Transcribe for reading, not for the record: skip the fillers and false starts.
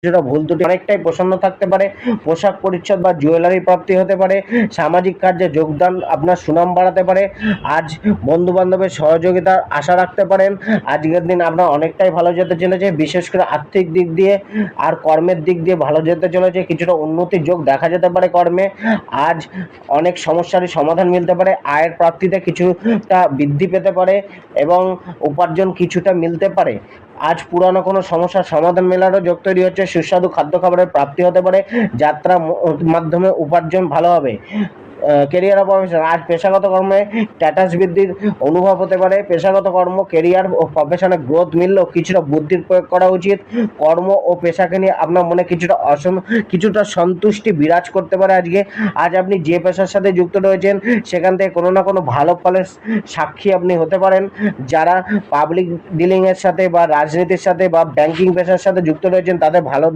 কিছুটা ভুল ত্রুটি অনেকটাই প্রসন্ন থাকতে পারে। পোশাক পরিচ্ছদ বা জুয়েলারি প্রাপ্তি হতে পারে। সামাজিক কার্যে যোগদান আপনার সুনাম বাড়াতে পারে। আজ বন্ধু বান্ধবের সহযোগিতার আশা রাখতে পারেন। আজকের দিন আপনার অনেকটাই ভালো যেতে চলেছে, বিশেষ করে আর্থিক দিক দিয়ে আর কর্মের দিক দিয়ে ভালো যেতে চলেছে। কিছুটা উন্নতির যোগ দেখা যেতে পারে কর্মে। আজ অনেক সমস্যারই সমাধান মিলতে পারে। আয়ের প্রাপ্তিতে কিছুটা বৃদ্ধি পেতে পারে এবং উপার্জন কিছুটা মিলতে পারে। আজ পুরানো কোনো সমস্যার সমাধান মেলারও যোগ তৈরি হচ্ছে। সুস্বাদু খাদ্য খাবারের প্রাপ্তি হতে পারে। যাত্রা মাধ্যমে উপার্জন ভালো হবে। কেরিয়ার প্রফেশন, আজ পেশাগত কর্মে স্ট্যাটাস বৃদ্ধির অনুভব হতে পারে। পেশাগত কর্ম, কেরিয়ার ও প্রফেশনে গ্রোথ মিললেও কিছুটা বুদ্ধির প্রয়োগ করা উচিত। কর্ম ও পেশাকে নিয়ে আপনার মনে কিছুটা সন্তুষ্টি বিরাজ করতে পারে আজকে। আজ আপনি যে পেশার সাথে যুক্ত রয়েছেন সেখান থেকে কোনো না কোনো ভালো ফলের সাক্ষী আপনি হতে পারেন। যারা পাবলিক ডিলিংয়ের সাথে বা রাজনীতির সাথে বা ব্যাংকিং পেশার সাথে যুক্ত রয়েছেন তাদের ভালো